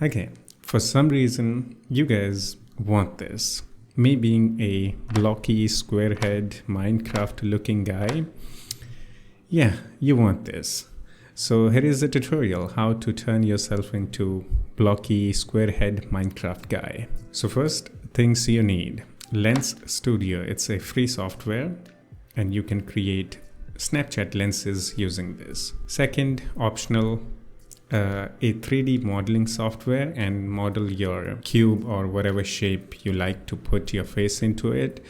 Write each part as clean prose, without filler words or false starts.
Okay, for some reason, you guys want this. Me being a blocky, square-head, Minecraft-looking guy, yeah, you want this. So here is a tutorial how to turn yourself into blocky, square-head Minecraft guy. So first things you need, Lens Studio. It's a free software and you can create Snapchat lenses using this. Second, optional, a 3D modeling software and model your cube or whatever shape you like to put your face into it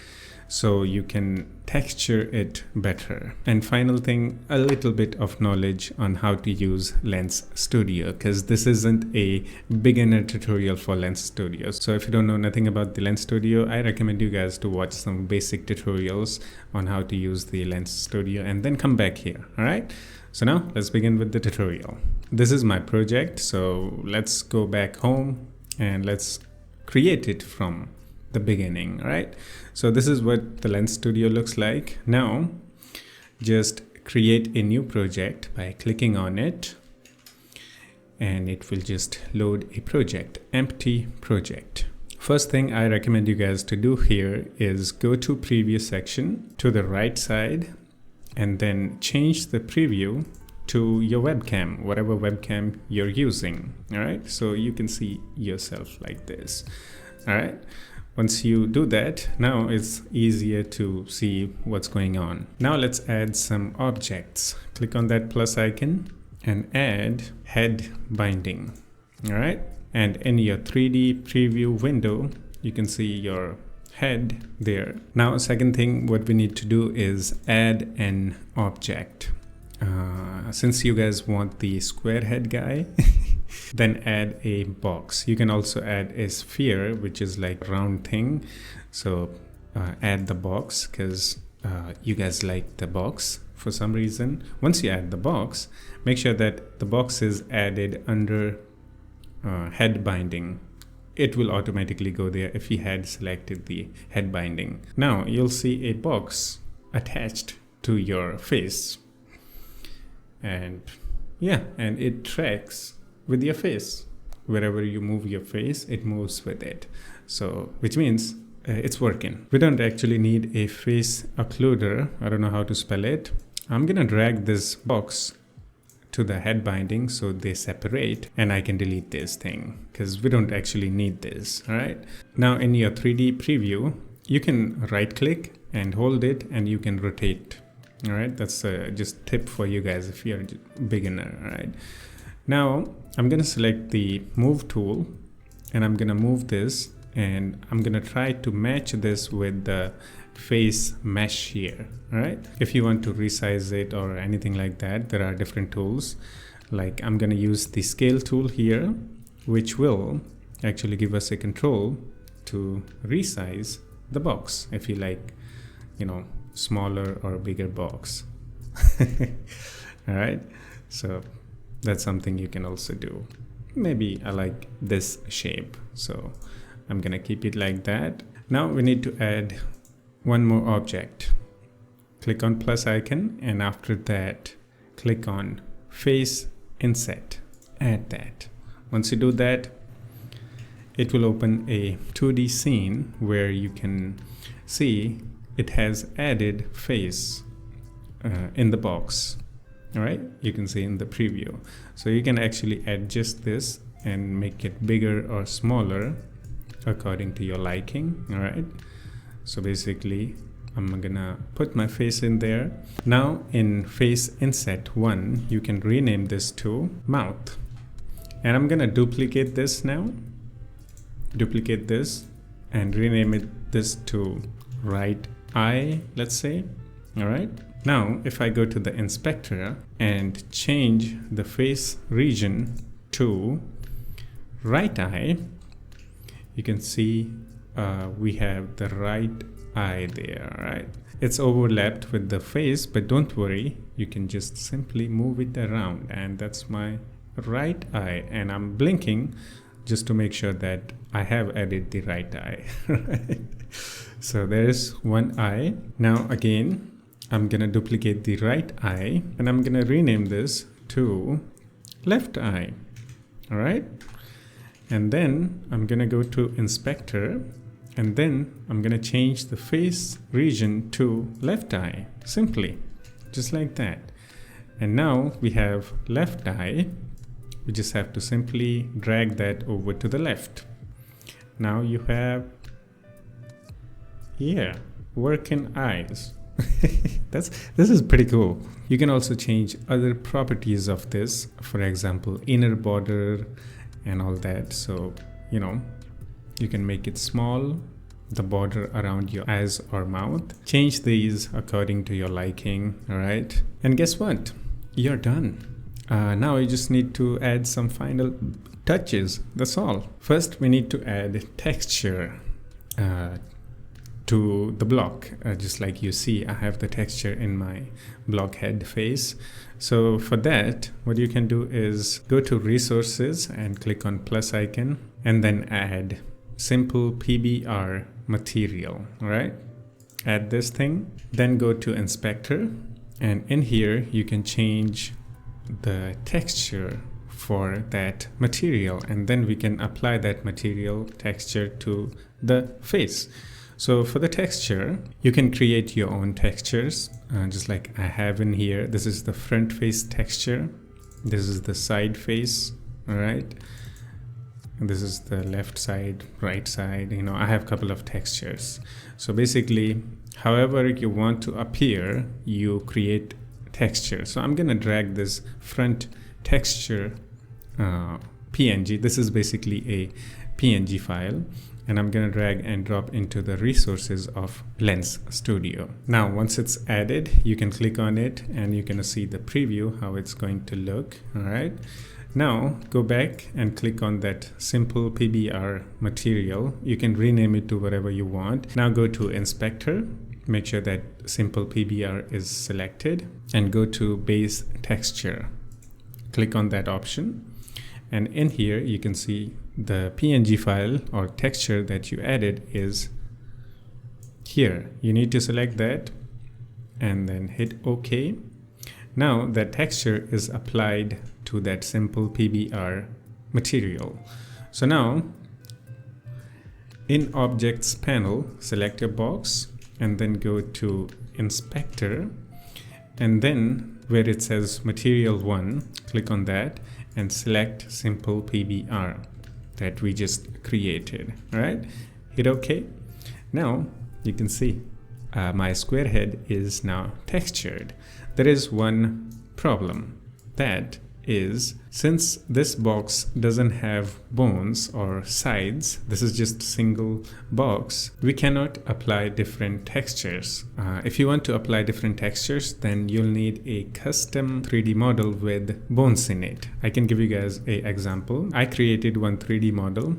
so you can texture it better. And final thing, a little bit of knowledge on how to use Lens Studio, because this isn't a beginner tutorial for Lens Studio. So if you don't know nothing about the Lens Studio, I recommend you guys to watch some basic tutorials on how to use the Lens Studio and then come back here. All right, so now let's begin with the tutorial. This is my project, so let's go back home and let's create it from the beginning. All right, so this is what the Lens Studio looks like. Now just create a new project by clicking on it and it will just load a project, empty project. First thing I recommend you guys to do here is go to preview section to the right side and then change the preview to your webcam, whatever webcam you're using. All right, so you can see yourself like this. All right, once you do that, now it's easier to see what's going on. Now let's add some objects. Click on that plus icon and add head binding. All right, and in your 3D preview window you can see your head there. Now second thing what we need to do is add an object. Since you guys want the square head guy, then add a box. You can also add a sphere, which is like round thing. So add the box because you guys like the box for some reason. Once you add the box, make sure that the box is added under head binding. It will automatically go there if you had selected the head binding. Now you'll see a box attached to your face. And yeah, and it tracks with your face. Wherever you move your face, it moves with it. So which means it's working. We don't actually need a face occluder. I don't know how to spell it. I'm gonna drag this box to the head binding so they separate and I can delete this thing because we don't actually need this. All right, now in your 3D preview you can right click and hold it and you can rotate. All right, that's just tip for you guys if you're a beginner. All right, now I'm gonna select the move tool and I'm gonna move this and I'm gonna try to match this with the face mesh here. All right, if you want to resize it or anything like that, there are different tools. Like I'm gonna use the scale tool here, which will actually give us a control to resize the box if you like, you know, smaller or bigger box. All right, so that's something you can also do. Maybe I like this shape, so I'm gonna keep it like that. Now we need to add one more object. Click on plus icon and after that click on face inset. Add that. Once you do that, it will open a 2D scene where you can see it has added face in the box. All right, you can see in the preview. So you can actually adjust this and make it bigger or smaller according to your liking. All right, so basically I'm gonna put my face in there. Now in face inset 1 you can rename this to mouth and I'm gonna duplicate this now, duplicate this and rename it this to right eye, let's say. All right, now if I go to the inspector and change the face region to right eye, you can see we have the right eye there. All right, it's overlapped with the face, but don't worry, you can just simply move it around and that's my right eye and I'm blinking just to make sure that I have added the right eye. Right? So there's one eye. Now again, I'm gonna duplicate the right eye and I'm gonna rename this to left eye. All right, And then I'm gonna go to inspector, and then I'm gonna change the face region to left eye, simply, just like that. And now we have left eye. We just have to simply drag that over to the left. Now you have, yeah, working eyes. This is pretty cool. You can also change other properties of this, for example, inner border and all that. So, you know, you can make it small, the border around your eyes or mouth. Change these according to your liking, all right? And guess what? You're done. Now you just need to add some final touches. That's all. First, we need to add texture to the block. Just like you see, I have the texture in my blockhead face. So for that, what you can do is go to resources and click on plus icon, and then add simple PBR material. All right, add this thing, then go to inspector, and in here you can change the texture for that material, and then we can apply that material texture to the face. So for the texture, you can create your own textures, just like I have in here. This is the front face texture. This is the side face, all right? And this is the left side, right side. You know, I have a couple of textures. So basically, however you want to appear, you create texture. So I'm gonna drag this front texture PNG. This is basically a PNG file, and I'm gonna drag and drop into the resources of Lens Studio. Now, once it's added, you can click on it and you're gonna see the preview, how it's going to look, all right? Now, go back and click on that simple PBR material. You can rename it to whatever you want. Now go to inspector, make sure that simple PBR is selected, and go to base texture. Click on that option. And in here, you can see the PNG file or texture that you added is here. You need to select that and then hit OK. Now that texture is applied to that simple PBR material. So now in Objects panel, select your box and then go to Inspector, and then where it says Material 1, click on that and select simple PBR that we just created. All right, hit OK. Now you can see my square head is now textured. There is one problem, that is, since this box doesn't have bones or sides, this is just single box, we cannot apply different textures. If you want to apply different textures, then you'll need a custom 3D model with bones in it. I can give you guys an example. I created one 3D model.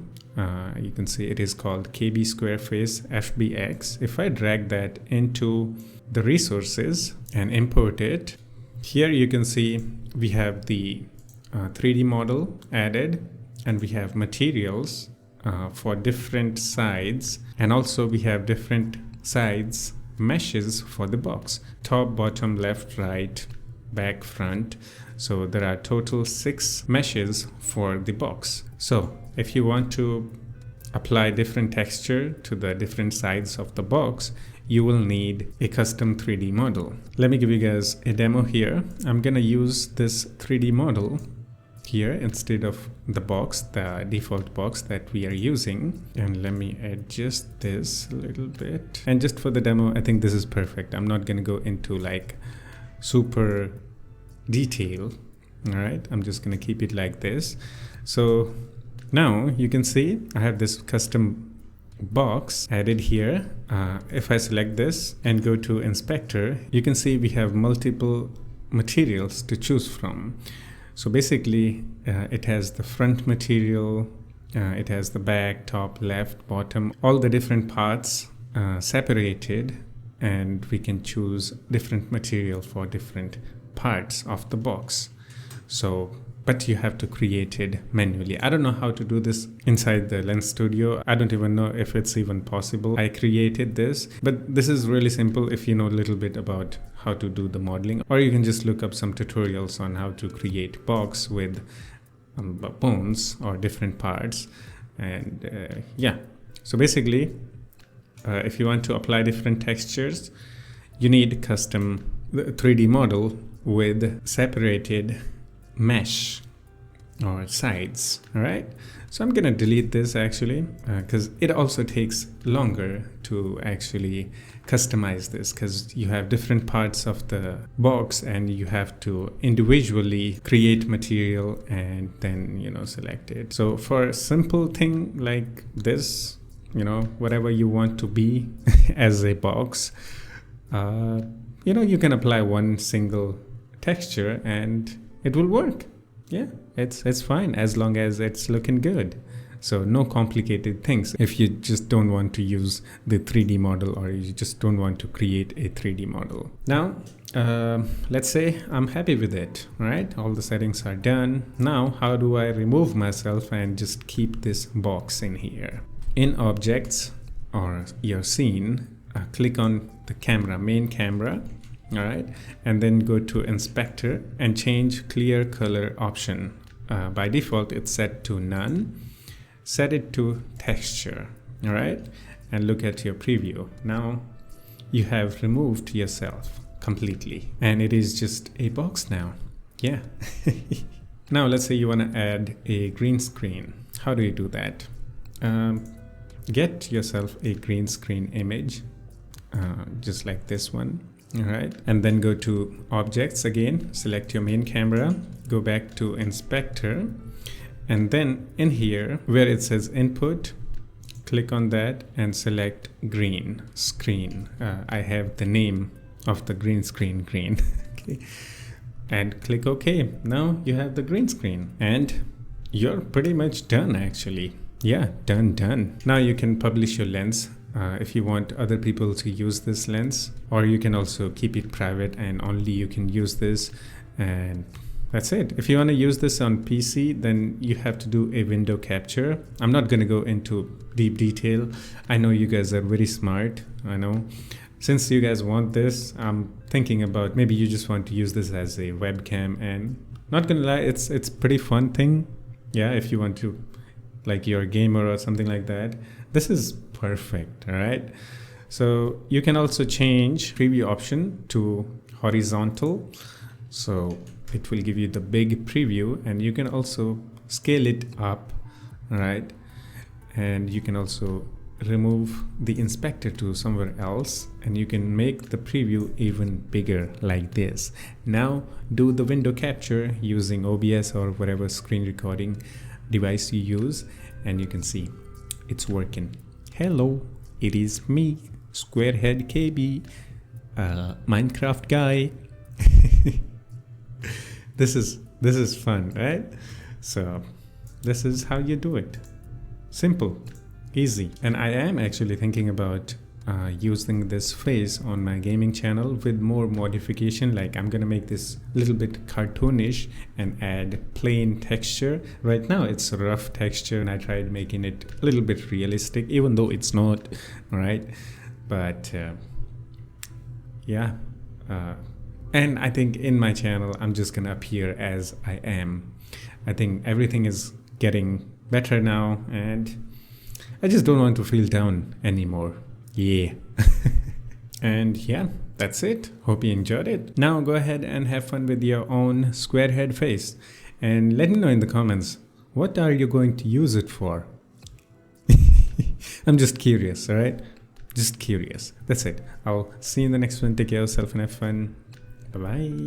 You can see it is called KB Square Face FBX. If I drag that into the resources and import it, here you can see we have the 3D model added, and we have materials for different sides, and also we have different sides meshes for the box: top, bottom, left, right, back, front. So there are total 6 meshes for the box. So if you want to apply different texture to the different sides of the box, you will need a custom 3D model. Let me give you guys a demo here. I'm gonna use this 3D model here instead of the box, the default box that we are using. And let me adjust this a little bit. And just for the demo, I think this is perfect. I'm not gonna go into like super detail. All right, I'm just gonna keep it like this. So now you can see I have this custom box added here. If I select this and go to inspector, you can see we have multiple materials to choose from. So basically it has the front material, it has the back, top, left, bottom, all the different parts separated, and we can choose different material for different parts of the box. So but you have to create it manually. I don't know how to do this inside the Lens Studio. I don't even know if it's even possible. I created this, but this is really simple if you know a little bit about how to do the modeling, or you can just look up some tutorials on how to create box with bones or different parts. And yeah, so basically if you want to apply different textures, you need custom 3D model with separated mesh or sides. All right, so I'm gonna delete this actually because it also takes longer to actually customize this, because you have different parts of the box and you have to individually create material and then, you know, select it. So for a simple thing like this, you know, whatever you want to be as a box, you know, you can apply one single texture and it will work. Yeah, it's fine as long as it's looking good. So no complicated things if you just don't want to use the 3D model, or you just don't want to create a 3D model. Now, let's say I'm happy with it, right? All the settings are done. Now, how do I remove myself and just keep this box in here? In objects or your scene, click on the camera, main camera. All right, and then go to inspector and change clear color option. By default, it's set to none. Set it to texture. All right, and look at your preview. Now you have removed yourself completely, and it is just a box now. Yeah. Now let's say you want to add a green screen. How do you do that? Get yourself a green screen image, just like this one. All right, and then go to objects again, select your main camera, go back to inspector, and then in here where it says input, click on that and select green screen. I have the name of the green screen green. Okay, and click OK. Now you have the green screen and you're pretty much done actually. Yeah, done. Now you can publish your lens if you want other people to use this lens, or you can also keep it private and only you can use this, and that's it. If you want to use this on PC, then you have to do a window capture. I'm not going to go into deep detail. I know you guys are very smart. I know. Since you guys want this, I'm thinking about maybe you just want to use this as a webcam, and not gonna lie, it's pretty fun thing. Yeah, if you want to, like you're a gamer or something like that, this is perfect. All right, so you can also change preview option to horizontal, so it will give you the big preview, and you can also scale it up. All right, and you can also remove the inspector to somewhere else, and you can make the preview even bigger like this. Now do the window capture using OBS or whatever screen recording device you use, and you can see it's working. Hello, it is me, Squarehead KB, Minecraft guy. This is fun, right? So this is how you do it. Simple, easy. And I am actually thinking about using this face on my gaming channel with more modification. Like I'm gonna make this a little bit cartoonish and add plain texture. Right now it's a rough texture, and I tried making it a little bit realistic, even though it's not, right? But yeah, and I think in my channel I'm just gonna appear as I am. I think everything is getting better now, and I just don't want to feel down anymore. Yeah. And yeah, that's it. Hope you enjoyed it. Now go ahead and have fun with your own Squarehead face, and let me know in the comments, what are you going to use it for? I'm just curious, all right? Just curious. That's it. I'll see you in the next one. Take care of yourself and have fun. Bye-bye.